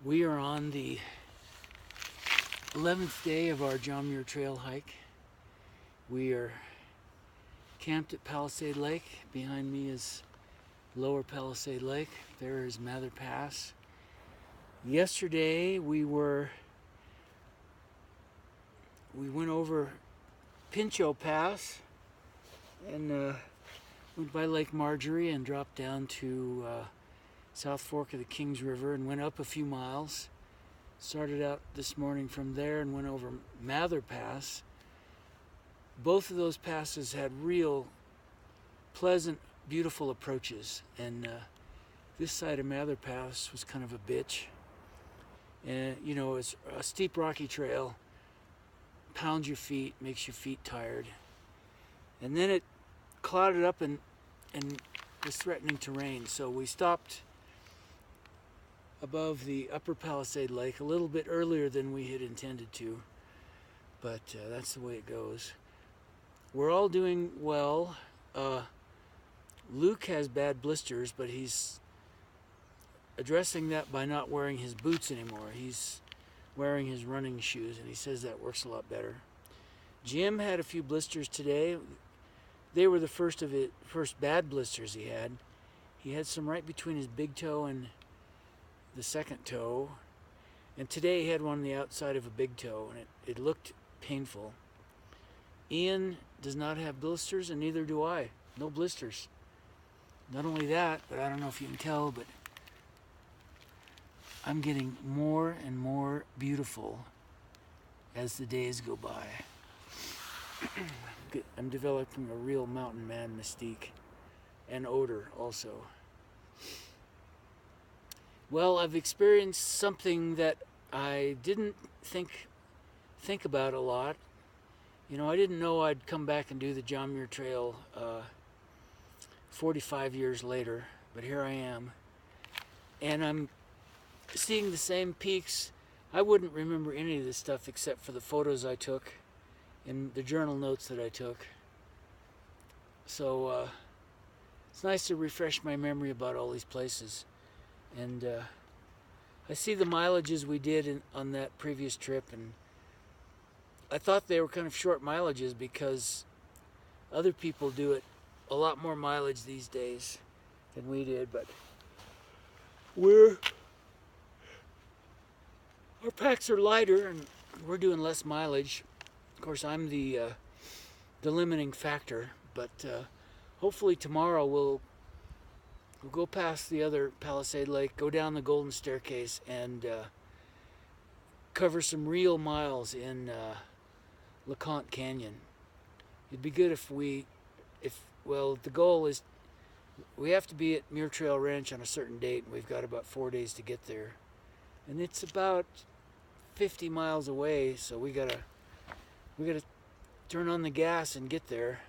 We are on the 11th day of our John Muir Trail hike. We are camped at Palisade Lake. Behind me is Lower Palisade Lake. There is Mather Pass. Yesterday we went over Pinchot Pass and went by Lake Marjorie and dropped down to South Fork of the Kings River and went up a few miles. Started out this morning from there and went over Mather Pass. Both of those passes had real pleasant, beautiful approaches, and this side of Mather Pass was kind of a bitch. And you know, it's a steep, rocky trail, pounds your feet, makes your feet tired, and then it clouded up and was threatening to rain. So we stopped above the upper Palisade Lake a little bit earlier than we had intended to, but that's the way it goes. We're all doing well. Luke has bad blisters, but he's addressing that by not wearing his boots anymore. He's wearing his running shoes, and he says that works a lot better. Jim had a few blisters today. They were the first bad blisters he had. He had some right between his big toe and the second toe, and today he had one on the outside of a big toe, and it looked painful. Ian does not have blisters, and neither do I. No blisters. Not only that, but I don't know if you can tell, but I'm getting more and more beautiful as the days go by. I'm developing a real mountain man mystique and odor also. Well, I've experienced something that I didn't think about a lot. You know, I didn't know I'd come back and do the John Muir Trail 45 years later, but here I am. And I'm seeing the same peaks. I wouldn't remember any of this stuff except for the photos I took and the journal notes that I took. So it's nice to refresh my memory about all these places. And I see the mileages we did on that previous trip, and I thought they were kind of short mileages because other people do it a lot more mileage these days than we did, but our packs are lighter and we're doing less mileage. Of course, I'm the limiting factor, but hopefully tomorrow we'll go past the other Palisade Lake, go down the Golden Staircase, and cover some real miles in LeConte Canyon. It'd be good if the goal is we have to be at Muir Trail Ranch on a certain date, and we've got about 4 days to get there. And it's about 50 miles away, so we gotta turn on the gas and get there.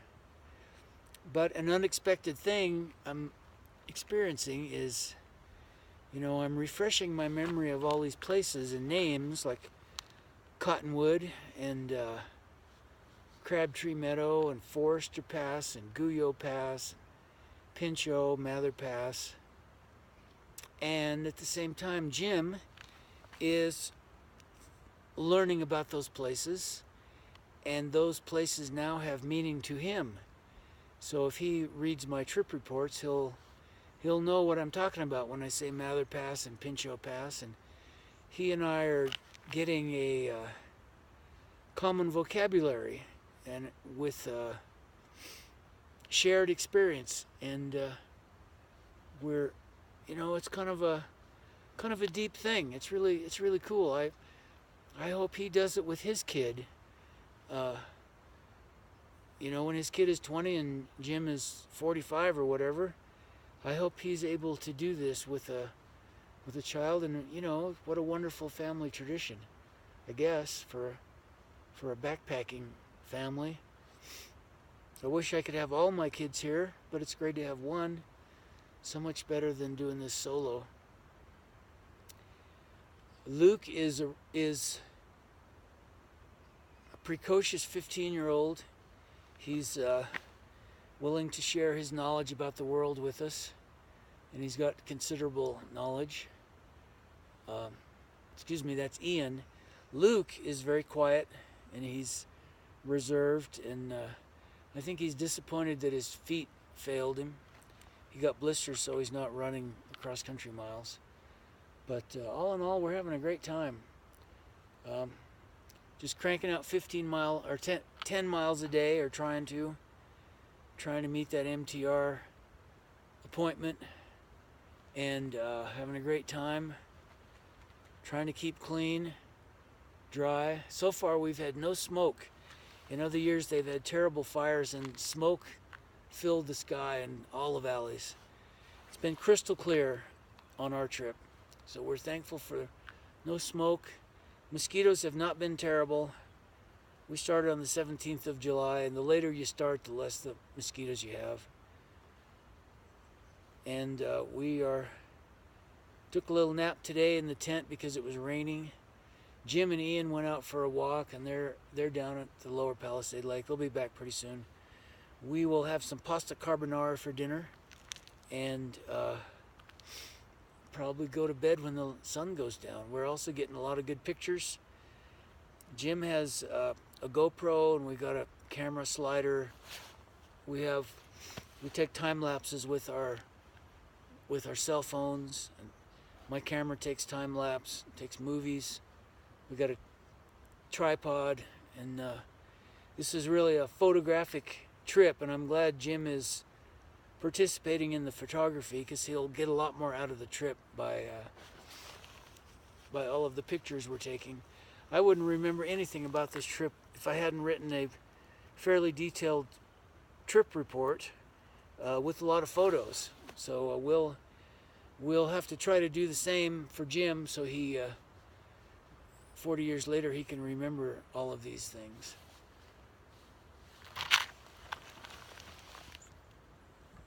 But an unexpected thing I'm experiencing is, you know, I'm refreshing my memory of all these places and names like Cottonwood and Crabtree Meadow and Forester Pass and Guyot Pass, Pinchot, Mather Pass. And at the same time, Jim is learning about those places, and those places now have meaning to him. So if he reads my trip reports, he'll know what I'm talking about when I say Mather Pass and Pinchot Pass, and he and I are getting a common vocabulary and with shared experience, and we're, you know, it's kind of a deep thing. It's really cool. I hope he does it with his kid. You know, when his kid is 20 and Jim is 45 or whatever, I hope he's able to do this with a child. And you know, what a wonderful family tradition, I guess, for a backpacking family. I wish I could have all my kids here, but it's great to have one. So much better than doing this solo. Luke is a precocious 15-year-old. He's willing to share his knowledge about the world with us, and he's got considerable knowledge. excuse me, that's Ian. Luke is very quiet and he's reserved, and I think he's disappointed that his feet failed him. He got blisters, so he's not running cross-country miles. But all in all, we're having a great time. Just cranking out 10 miles a day, or trying to meet that MTR appointment, and having a great time. Trying to keep clean, dry. So far, we've had no smoke. In other years, they've had terrible fires, and smoke filled the sky in all the valleys. It's been crystal clear on our trip, so we're thankful for no smoke. Mosquitoes have not been terrible. We started on the 17th of July, and the later you start, the less the mosquitoes you have. And took a little nap today in the tent because it was raining. Jim and Ian went out for a walk, and they're down at the lower Palisade Lake. They'll be back pretty soon. We will have some pasta carbonara for dinner, and probably go to bed when the sun goes down. We're also getting a lot of good pictures. Jim has a GoPro, and we got a camera slider. We take time lapses with our cell phones. And my camera takes time lapse, takes movies. We got a tripod, and this is really a photographic trip, and I'm glad Jim is participating in the photography, because he'll get a lot more out of the trip by all of the pictures we're taking. I wouldn't remember anything about this trip if I hadn't written a fairly detailed trip report with a lot of photos. So we'll have to try to do the same for Jim, so he 40 years later he can remember all of these things.